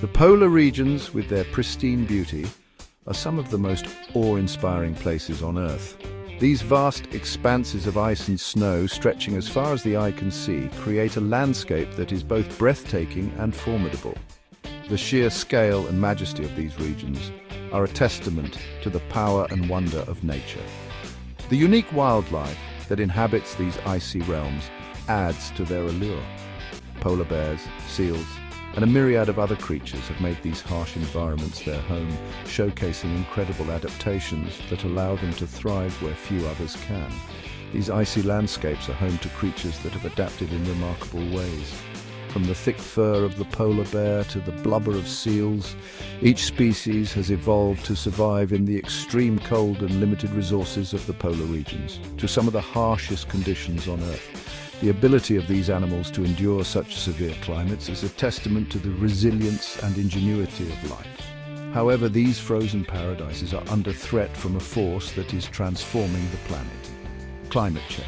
The polar regions, with their pristine beauty, are some of the most awe-inspiring places on Earth. These vast expanses of ice and snow, stretching as far as the eye can see, create a landscape that is both breathtaking and formidable. The sheer scale and majesty of these regions are a testament to the power and wonder of nature. The unique wildlife that inhabits these icy realms adds to their allure. Polar bears, seals, and a myriad of other creatures have made these harsh environments their home, showcasing incredible adaptations that allow them to thrive where few others can. These icy landscapes are home to creatures that have adapted in remarkable ways. From the thick fur of the polar bear to the blubber of seals, each species has evolved to survive in the extreme cold and limited resources of the polar regions, to some of the harshest conditions on Earth. The ability of these animals to endure such severe climates is a testament to the resilience and ingenuity of life. However, these frozen paradises are under threat from a force that is transforming the planet: climate change.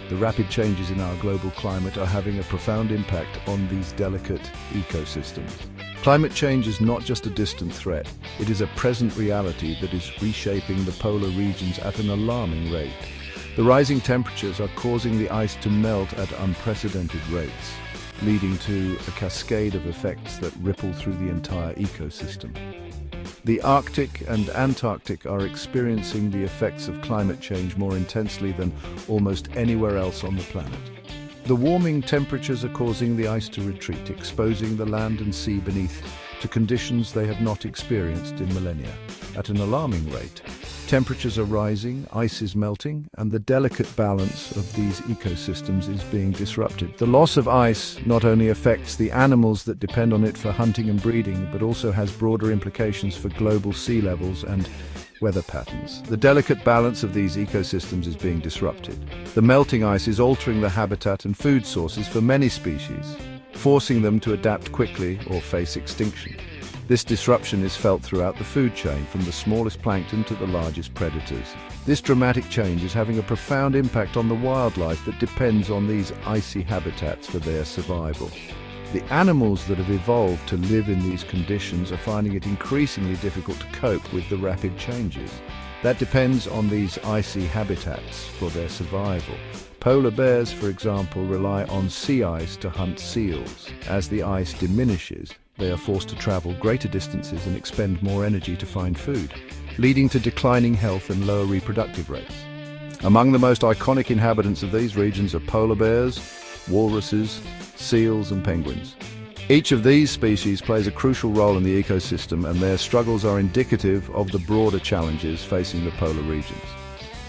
The rapid changes in our global climate are having a profound impact on these delicate ecosystems. Climate change is not just a distant threat, it is a present reality that is reshaping the polar regions at an alarming rate. The rising temperatures are causing the ice to melt at unprecedented rates, leading to a cascade of effects that ripple through the entire ecosystem. The Arctic and Antarctic are experiencing the effects of climate change more intensely than almost anywhere else on the planet. The warming temperatures are causing the ice to retreat, exposing the land and sea beneath to conditions they have not experienced in millennia. At an alarming rate, temperatures are rising, ice is melting, and the delicate balance of these ecosystems is being disrupted. The loss of ice not only affects the animals that depend on it for hunting and breeding, but also has broader implications for global sea levels and weather patterns. The delicate balance of these ecosystems is being disrupted. The melting ice is altering the habitat and food sources for many species, forcing them to adapt quickly or face extinction. This disruption is felt throughout the food chain, from the smallest plankton to the largest predators. This dramatic change is having a profound impact on the wildlife that depends on these icy habitats for their survival. The animals that have evolved to live in these conditions are finding it increasingly difficult to cope with the rapid changes. That depends on these icy habitats for their survival. Polar bears, for example, rely on sea ice to hunt seals. As the ice diminishes, they are forced to travel greater distances and expend more energy to find food, leading to declining health and lower reproductive rates. Among the most iconic inhabitants of these regions are polar bears, walruses, seals, and penguins. Each of these species plays a crucial role in the ecosystem, and their struggles are indicative of the broader challenges facing the polar regions.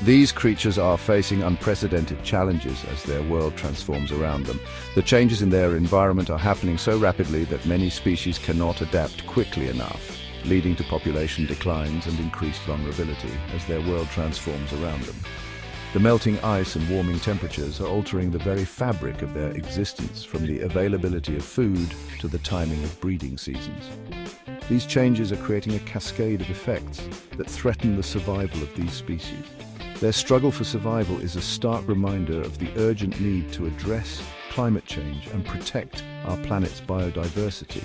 These creatures are facing unprecedented challenges as their world transforms around them. The changes in their environment are happening so rapidly that many species cannot adapt quickly enough, leading to population declines and increased vulnerability as their world transforms around them. The melting ice and warming temperatures are altering the very fabric of their existence, from the availability of food to the timing of breeding seasons. These changes are creating a cascade of effects that threaten the survival of these species. Their struggle for survival is a stark reminder of the urgent need to address climate change and protect our planet's biodiversity.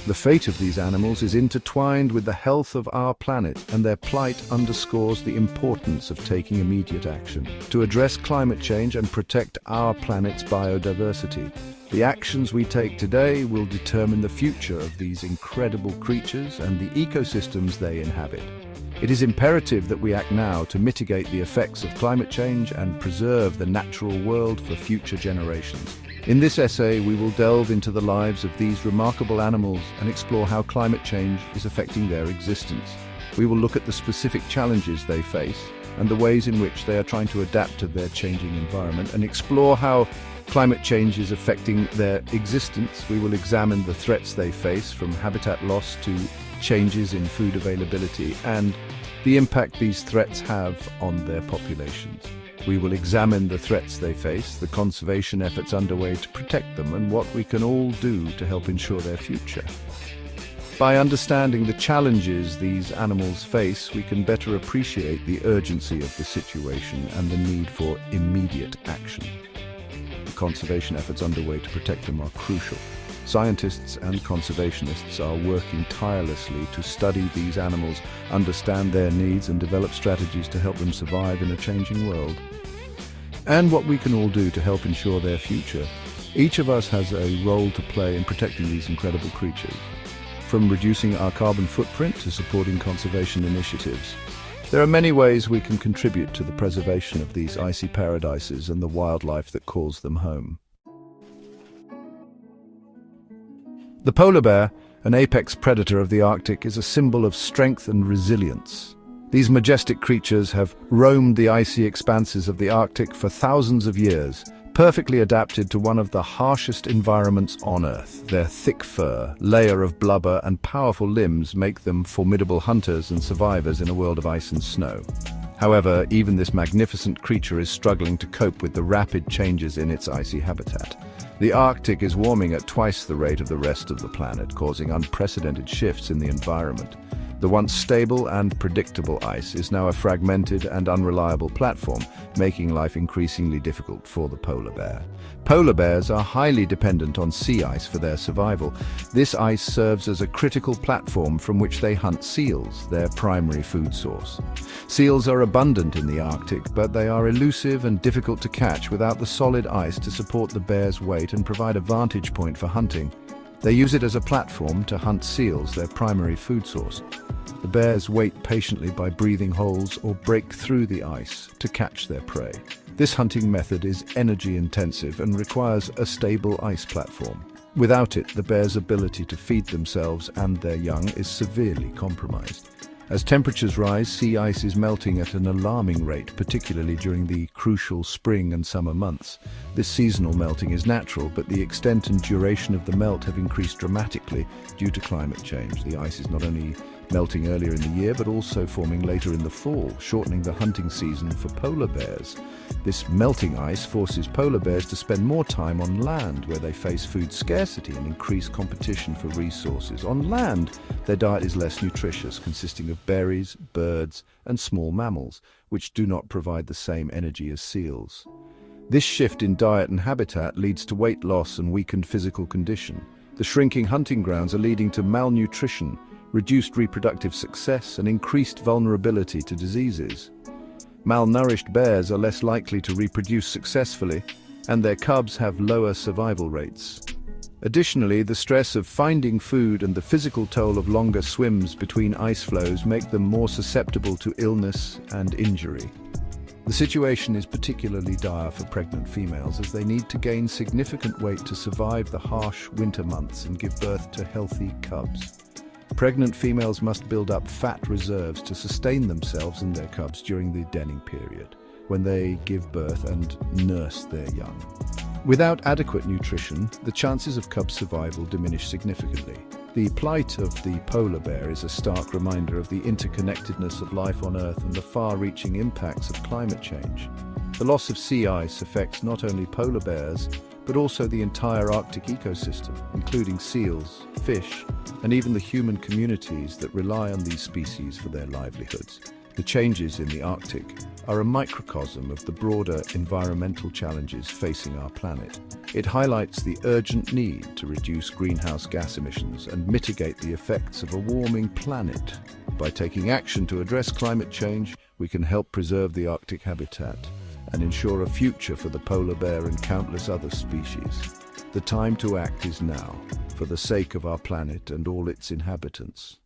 The fate of these animals is intertwined with the health of our planet, and their plight underscores the importance of taking immediate action to address climate change and protect our planet's biodiversity. The actions we take today will determine the future of these incredible creatures and the ecosystems they inhabit. It is imperative that we act now to mitigate the effects of climate change and preserve the natural world for future generations. In this essay, we will delve into the lives of these remarkable animals and explore how climate change is affecting their existence. We will look at the specific challenges they face and the ways in which they are trying to adapt to their changing environment, and explore how climate change is affecting their existence. We will examine the threats they face, from habitat loss to changes in food availability, and the impact these threats have on their populations. We will examine the threats they face, the conservation efforts underway to protect them, and what we can all do to help ensure their future. By understanding the challenges these animals face, we can better appreciate the urgency of the situation and the need for immediate action. The conservation efforts underway to protect them are crucial. Scientists and conservationists are working tirelessly to study these animals, understand their needs, and develop strategies to help them survive in a changing world. And what we can all do to help ensure their future. Each of us has a role to play in protecting these incredible creatures, from reducing our carbon footprint to supporting conservation initiatives. There are many ways we can contribute to the preservation of these icy paradises and the wildlife that calls them home. The polar bear, an apex predator of the Arctic, is a symbol of strength and resilience. These majestic creatures have roamed the icy expanses of the Arctic for thousands of years, perfectly adapted to one of the harshest environments on Earth. Their thick fur, layer of blubber, and powerful limbs make them formidable hunters and survivors in a world of ice and snow. However, even this magnificent creature is struggling to cope with the rapid changes in its icy habitat. The Arctic is warming at twice the rate of the rest of the planet, causing unprecedented shifts in the environment. The once stable and predictable ice is now a fragmented and unreliable platform, making life increasingly difficult for the polar bear. Polar bears are highly dependent on sea ice for their survival. This ice serves as a critical platform from which they hunt seals, their primary food source. Seals are abundant in the Arctic, but they are elusive and difficult to catch without the solid ice to support the bear's weight and provide a vantage point for hunting. They use it as a platform to hunt seals, their primary food source. The bears wait patiently by breathing holes or break through the ice to catch their prey. This hunting method is energy-intensive and requires a stable ice platform. Without it, the bear's ability to feed themselves and their young is severely compromised. As temperatures rise, sea ice is melting at an alarming rate, particularly during the crucial spring and summer months. This seasonal melting is natural, but the extent and duration of the melt have increased dramatically due to climate change. The ice is not only melting earlier in the year, but also forming later in the fall, shortening the hunting season for polar bears. This melting ice forces polar bears to spend more time on land, where they face food scarcity and increased competition for resources. On land, their diet is less nutritious, consisting of berries, birds, and small mammals, which do not provide the same energy as seals. This shift in diet and habitat leads to weight loss and weakened physical condition. The shrinking hunting grounds are leading to malnutrition, reduced reproductive success, and increased vulnerability to diseases. Malnourished bears are less likely to reproduce successfully, and their cubs have lower survival rates. Additionally, the stress of finding food and the physical toll of longer swims between ice flows make them more susceptible to illness and injury. The situation is particularly dire for pregnant females, as they need to gain significant weight to survive the harsh winter months and give birth to healthy cubs. Pregnant females must build up fat reserves to sustain themselves and their cubs during the denning period, when they give birth and nurse their young. Without adequate nutrition, the chances of cub survival diminish significantly. The plight of the polar bear is a stark reminder of the interconnectedness of life on Earth and the far-reaching impacts of climate change. The loss of sea ice affects not only polar bears, but also the entire Arctic ecosystem, including seals, fish, and even the human communities that rely on these species for their livelihoods. The changes in the Arctic are a microcosm of the broader environmental challenges facing our planet. It highlights the urgent need to reduce greenhouse gas emissions and mitigate the effects of a warming planet. By taking action to address climate change, we can help preserve the Arctic habitat and ensure a future for the polar bear and countless other species. The time to act is now, for the sake of our planet and all its inhabitants.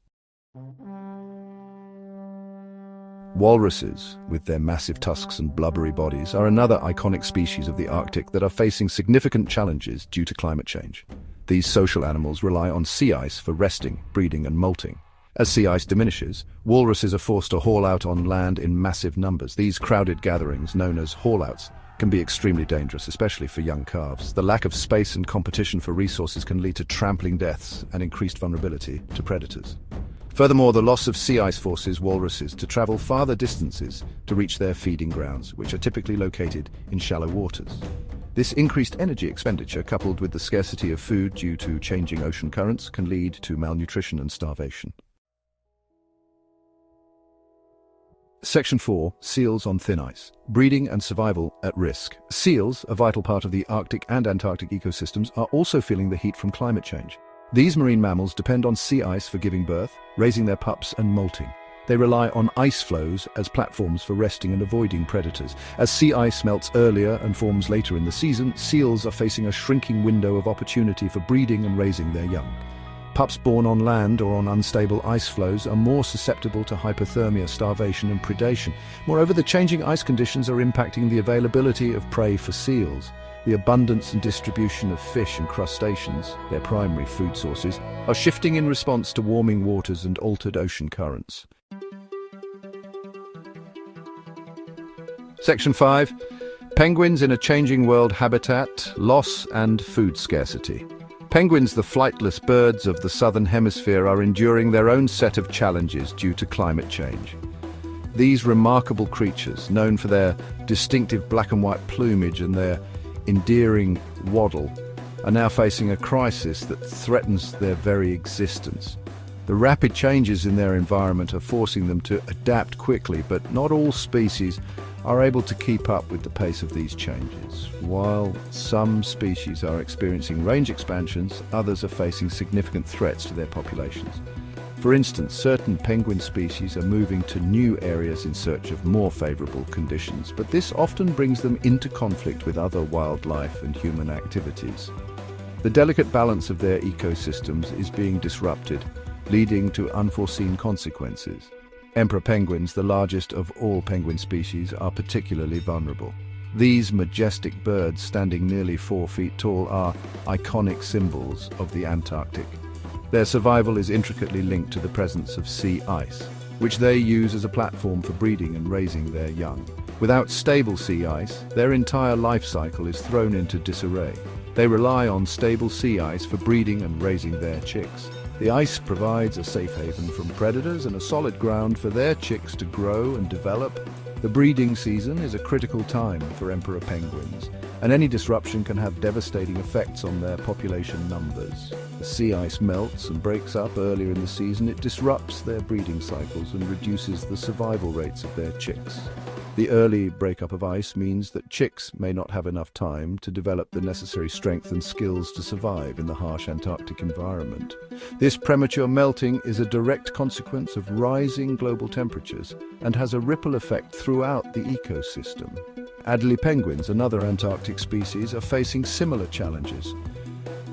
Walruses, with their massive tusks and blubbery bodies, are another iconic species of the Arctic that are facing significant challenges due to climate change. These social animals rely on sea ice for resting, breeding, and molting. As sea ice diminishes, walruses are forced to haul out on land in massive numbers. These crowded gatherings, known as haul-outs, can be extremely dangerous, especially for young calves. The lack of space and competition for resources can lead to trampling deaths and increased vulnerability to predators. Furthermore, the loss of sea ice forces walruses to travel farther distances to reach their feeding grounds, which are typically located in shallow waters. This increased energy expenditure, coupled with the scarcity of food due to changing ocean currents, can lead to malnutrition and starvation. Section 4. Seals on thin ice. Breeding and survival at risk. Seals, a vital part of the Arctic and Antarctic ecosystems, are also feeling the heat from climate change. These marine mammals depend on sea ice for giving birth, raising their pups and molting. They rely on ice floes as platforms for resting and avoiding predators. As sea ice melts earlier and forms later in the season, seals are facing a shrinking window of opportunity for breeding and raising their young. Pups born on land or on unstable ice floes are more susceptible to hypothermia, starvation and predation. Moreover, the changing ice conditions are impacting the availability of prey for seals. The abundance and distribution of fish and crustaceans, their primary food sources, are shifting in response to warming waters and altered ocean currents. Section 5. Penguins in a changing world: habitat, loss and food scarcity. Penguins, the flightless birds of the southern hemisphere, are enduring their own set of challenges due to climate change. These remarkable creatures, known for their distinctive black and white plumage and their endearing waddle, are now facing a crisis that threatens their very existence. The rapid changes in their environment are forcing them to adapt quickly, but not all species are able to keep up with the pace of these changes. While some species are experiencing range expansions, others are facing significant threats to their populations. For instance, certain penguin species are moving to new areas in search of more favorable conditions, but this often brings them into conflict with other wildlife and human activities. The delicate balance of their ecosystems is being disrupted, leading to unforeseen consequences. Emperor penguins, the largest of all penguin species, are particularly vulnerable. These majestic birds, standing nearly 4 feet tall, are iconic symbols of the Antarctic. Their survival is intricately linked to the presence of sea ice, which they use as a platform for breeding and raising their young. Without stable sea ice, their entire life cycle is thrown into disarray. They rely on stable sea ice for breeding and raising their chicks. The ice provides a safe haven from predators and a solid ground for their chicks to grow and develop. The breeding season is a critical time for emperor penguins, and any disruption can have devastating effects on their population numbers. The sea ice melts and breaks up earlier in the season. It disrupts their breeding cycles and reduces the survival rates of their chicks. The early breakup of ice means that chicks may not have enough time to develop the necessary strength and skills to survive in the harsh Antarctic environment. This premature melting is a direct consequence of rising global temperatures and has a ripple effect throughout the ecosystem. Adelie penguins, another Antarctic species, are facing similar challenges.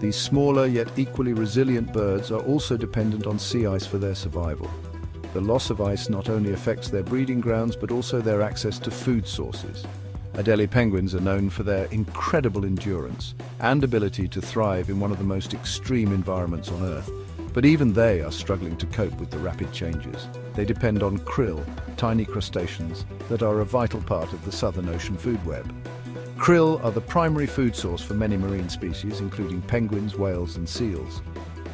These smaller yet equally resilient birds are also dependent on sea ice for their survival. The loss of ice not only affects their breeding grounds but also their access to food sources. Adelie penguins are known for their incredible endurance and ability to thrive in one of the most extreme environments on Earth, but even they are struggling to cope with the rapid changes. They depend on krill, tiny crustaceans that are a vital part of the Southern Ocean food web. Krill are the primary food source for many marine species, including penguins, whales and seals.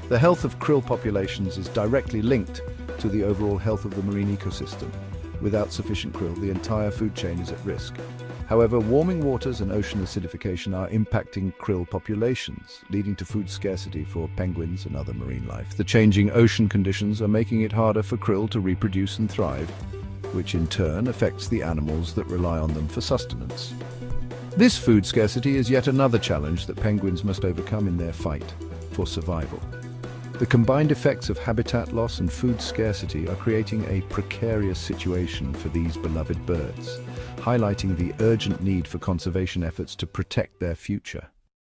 The health of krill populations is directly linked to the overall health of the marine ecosystem. Without sufficient krill, the entire food chain is at risk. However, warming waters and ocean acidification are impacting krill populations, leading to food scarcity for penguins and other marine life. The changing ocean conditions are making it harder for krill to reproduce and thrive, which in turn affects the animals that rely on them for sustenance. This food scarcity is yet another challenge that penguins must overcome in their fight for survival. The combined effects of habitat loss and food scarcity are creating a precarious situation for these beloved birds, highlighting the urgent need for conservation efforts to protect their future.